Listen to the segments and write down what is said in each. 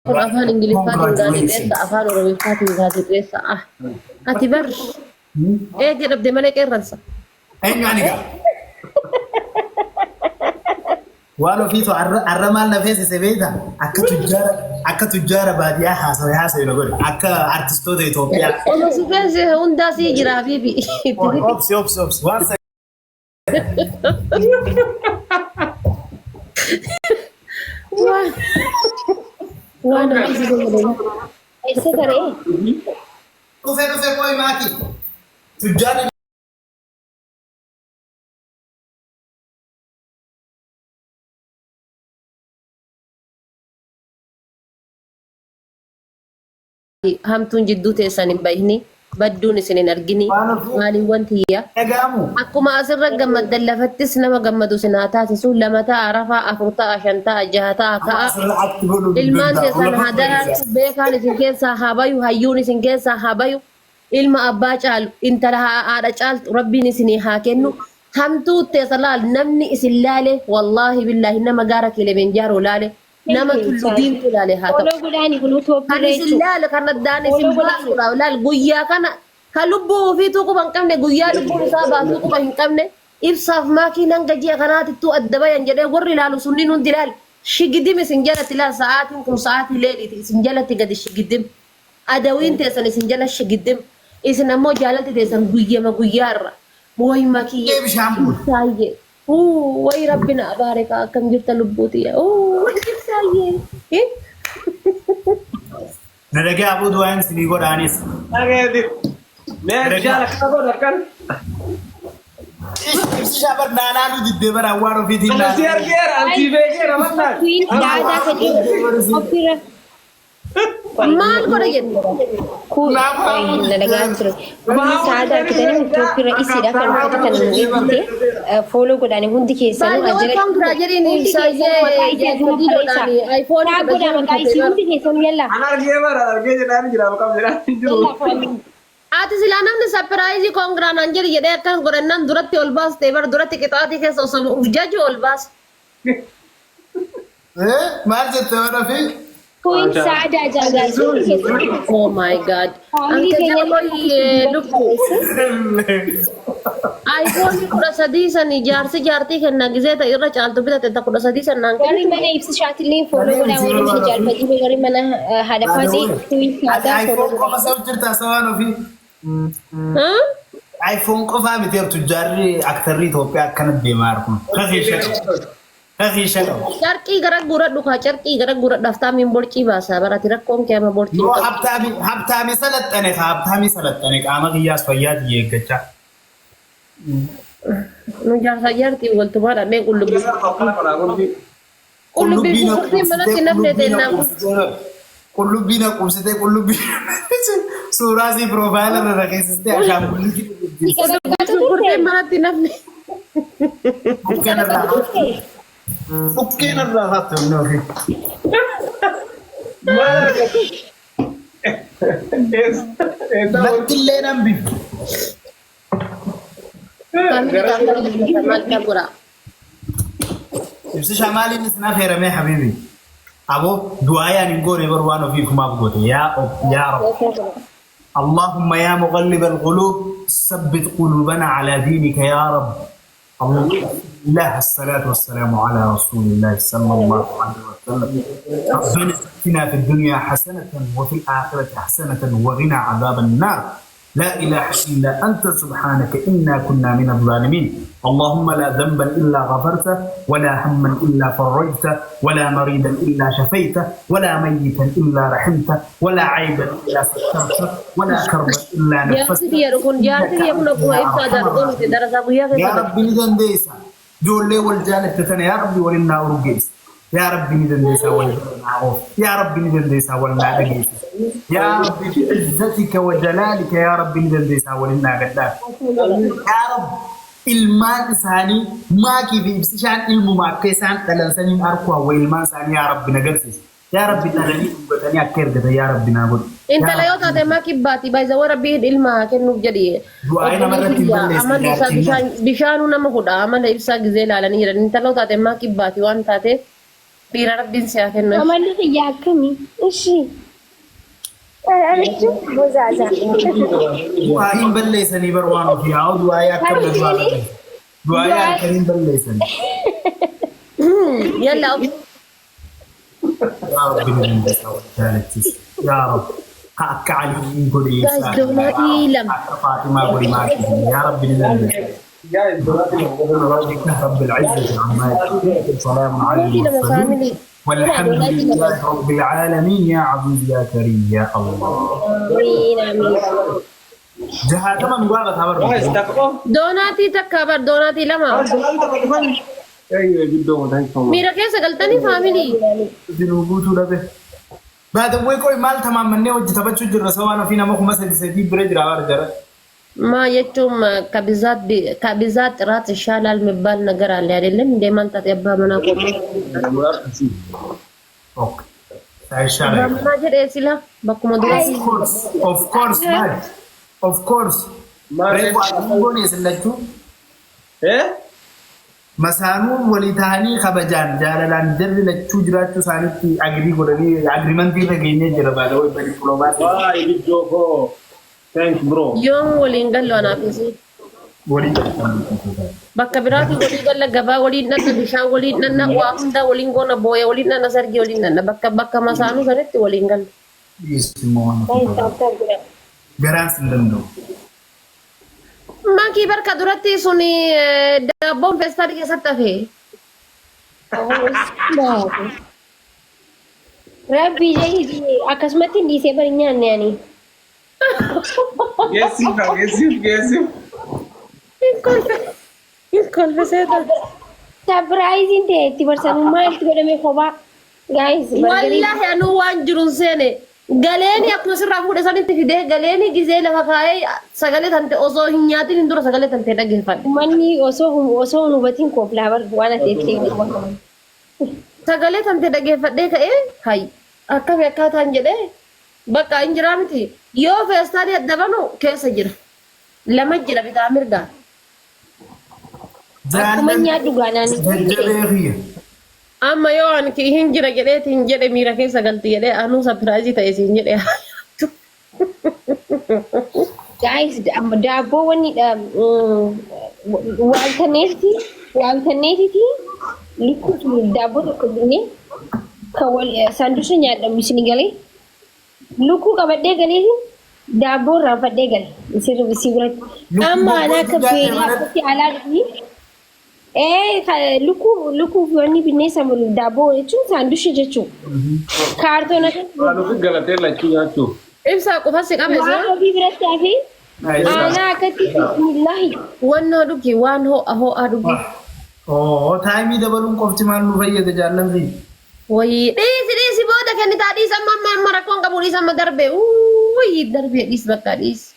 Kun afaan Ingiliffaatiin gaazexeessa, afaan Oromiffaatiin gaazexeessa. Ati bar jedhamte malee qeerransa. Eenyu ani gaa? Waan ofiitu arra maal na feesise beekta? Akka tujjaara baadiyyaa haasawee na godhe. Akka artistoota Itoophiyaa. Ono si feesise hundaa sii jira Habiibi. Obsi. Waan sa. Waan namatti fayyadamu. Eessa taree? Dhufee qo'i maaki. Tujjaarri. Hamtuun jidduu teessan hin bahini. Badduun isin hin argini. Maaliin wanti yaa? Akkuma asirra gammaddan lafattis nama gammadu sin haa taasisu. 2 ta'a, rafaa, 4 ta'a, 5 ta'a, 6 ta'a ka'a. Ilmaan teessan haa daraartu beekaan isin keessaa haa bayu. Hayyuun isin keessaa haa bayu. Ilma abbaa caalu, intala haadha caaltu rabbiin isinii haa kennu. Hamtuu teessa laal namni isin laale wallahi billahi nama gaara Kilimanjaaroo laale. Nama tullu diimtuu laale haa ta'u. Kan isin laale kan addaan isin baasuudhaaf laal guyyaa kana kan lubbuu ofiituu quba hin qabne guyyaa lubbuun isaa baasuu quba hin qabne ibsaaf maakii nan gajji'a kanaatittuu adda bayan jedhee warri ilaalu sunniin hundi ilaal. Shigidim isin jalatti laal sa'aatiin kun sa'aatii leeliiti isin jalatti gadi shigidim. Adawiin teessan isin jala shigidim. Isin ammoo jaalatti teessan guyyaarra. Way makiyye. Saayye. Way rabbina abaareka akkam jirta lubbuuti. Way saayye. Nadagaa abuu du'aan isinii godhaanis. Ibsi shabar naanaa diddee bara waan ofiitiin maal godha jedhu nadagaa ture wanni sa'aadaa argatanii Itoophiirra isiidha kan uffata kan eebbite fooloo godhanii hundi keessanuu ajjira jedhiin hundi keessanuu yalla ati silaa namni sapiraayizii koongiraan an jedhi jedhee akkas godhannan duratti ol baastee bara duratti qixaatii keessa osoo jaju ol baas. Maal jette warra fi? Queen Saada Jagaar. Oh my God. Anke jaloi lukku. iPhone 13 san jaartii kenna gizee ta irra caaltu bitate ta 13 san nan Gari mana ibsa shaatillee fooloo godhaa waan isa jaalfadhi gari mana haadha faadhi Queen Saada iPhone qofa sab jirta sawaan ofii. iPhone qofa miti tujjaarri aktarri Itoophiyaa akkana deemaa argu. Carqii gara guuradhu kaa carqii gara guuradhu haftaamiin borcii baasaa barati rakkoon kee ama borcii. Yoo haftaami salaxxane qaama kiyyaas fayyaati eeggachaa. Nu jaarsaa jaartii waltumaa dhabee qullubbii. Qullubbii kukurtii manatti namne teennaa kun. Qullubbii na qubsitee qullubbii suuraa si piroofaayila irra rakeessistee ashaangulliitii. Kukurtii manatti namne. Bukkeen irraa haatu hin ofi. Laktillee nan bifu. Ibsi shamaaliin isin affeeramee habiibi. Aboo du'aayaan hin goone bar waan ofiifumaaf goote yaa Rabbi. اللهم يا مغلب القلوب ثبت قلوبنا على دينك يا رب. الله الصلاة والسلام على رسول الله صلى الله عليه وسلم. ربنا اتنا في الدنيا حسنة وفي الآخرة حسنة وغنى عذاب النار. لا إله إلا أنت سبحانك إنا كنا من الظالمين. اللهم لا ذنبا إلا غفرته ولا هما إلا فرجته ولا مريضا إلا شفيته ولا ميتا إلا رحمته ولا عيبا إلا سترته ولا كربا إلا نفسته. يا ربي نذن ديسا جولي والجانب تتنا يا ربي ولنا أرقيس يا ربي نذن ديسا ولنا عوف يا ربي نذن ديسا ولنا أرقيس يا ربي بعزتك وجلالك يا ربي نذن ديسا ولنا قدام يا رب ilmaan isaanii maakii fi ibsishaan ilmumaa akka isaan dhalansaanii arkuwa wa ilmaan isaanii yaa rabbi nagarsiisa yaa rabbi dhalanii dhugatanii akka ergata yaa rabbi naa godhu. Intala yoo taate maakii baati baay'isa rabbiin ilmaa kennuuf jedhi. Du'aa namarratti balleessaa bishaanuu nama hudha amala ibsaa gizee ilaalanii jiran intala yoo taate maakii baati waan taateef Dhiira rabbiin siyaa kennu. Amalli xiyyaa akkamii? Ishii. Amichu bozaazaa. Du'aayin balleessanii barwaan ofii haa du'aayii akka barbaadatan. Du'aayii akkamiin balleessanii. Yalla Yaa Rabbi ni jaalachis. Yaa Rabbi. Akka Aliin godhee Guys, doonaatii lama. akka Faatimaa godhee maakii. Yaa Rabbi ni jaalachis. رب العزة عما يصفون سلام على المرسلين والحمد لله رب العالمين يا عزيز يا كريم يا الله جهاد كمان مبارك خبر doonaatii takka bar doonaatii lama. Miira keessa galtanii faamilii. ذنوبوت ولا بعد ويكوي مال تمام مني وجه تبچو جرا سوانا فينا ما خمسة سيدي برج راور جرا ما يجوم كبزات رات الشالال مبال ነገር አለ አይደለም እንደ ማንታት ያባ መናቆም اوكي አይሻለ ማጀደ ሲላ በኩመ ድረስ of course man of course ረይዋ አጎኔ ስለቹ መሳኑ ወሊታኒ ከበጃን ጃለላን ደር ለቹ ጅራቹ ሳንቲ አግሪ ጎደኒ አግሪመንት ይተገኘ ጀረባለ ወይ በዲፕሎማሲ ዋይ ቢጆኮ Thanks bro. yoon waliin gallo anaafisi ወሊ bakka biraati walii galla gabaa waliin dhanna bishaan waliin dhanna waa hunda waliin goona booya waliin dhanna sargii waliin dhanna bakka masaanuu sanitti waliin gallo. ይስሞን ገራን ስለንዶ Maankii barka duratti suni daabboon feestaal keessatti hafe. Rabbi jahii akkasumatti hin dhiisee bari nyaanne ani. Geessiif. Kolfeseeta. Saapiraayiziin ta'e itti barsamummaa itti godhame kophaa. Gaayis Wallahi anuu waan jiruun seene galeeni akkuma sirraa fuudhe sanitti fidee galeeni gizee lafa kaayee sagalee tante osoo hin nyaatin hin dura sagalee tante dhaggeeffadhe. manni osoo hin hubatiin kooflaa bar waan ati eegtee Sagalee tante dhaggeeffadhee ka'ee hayi akkami akkaataan jedhee bakka hin jiraa miti yoo feestaanii addabanu keessa jira lama jira bitaa mirgaan. akkuma nyaadhu gaanaani. جبهة Amma yoo an hin jira jedheeti hin jedhe miira keessa galti jedhee anuu sapiraayizii ta'e siin jedhee. Gaayis daabboo wanni waaltaneeti likkuu daabboo tokko jennee kan saanduqa nyaadhamu isin galee lukkuu qabadhee galee daabboo raanfadhee gale isirra bisii biratti. Amma anaa akka beelaa akkatti alaa dhufi. Lukkuu fi wanni bineensa daabboo jechuun saanduqa jechuun kaartoona Waanuma galatee lachuu nyaachuu. Ibsaa qofa si qabeessa. waan ofii biratti hafe aanaa akkatti bismillahi. Waan dhugi waan ho'a dhugi. أوه تايمي دبلون قفتي ما نفيد جالن ذي Wayii dhiisi booda kennitaa dhiisa amma rakkoon qabu dhiisa amma darbe wayii darbe dhiis bakka dhiis.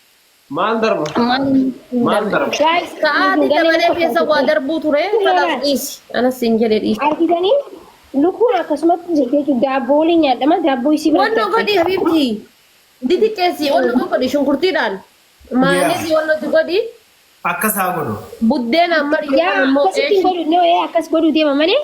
Maal darba? Maal darba? Guys, Sa'aatii dabalee keessa waa darbuu ture kanaaf dhiisi anas siin jedhe dhiisi. argitanii lukkuun akkasumatti jirti jechuudha. Daabboo waliin nyaadhama. Daabboo isii Wanno godhi habiibti diddiqeessi wanno godhi shunkurtiidhaan maanis wanno godhi أكسا قولو buddeena amma yaa immoo akkasitti godhu akkas godhu deema malee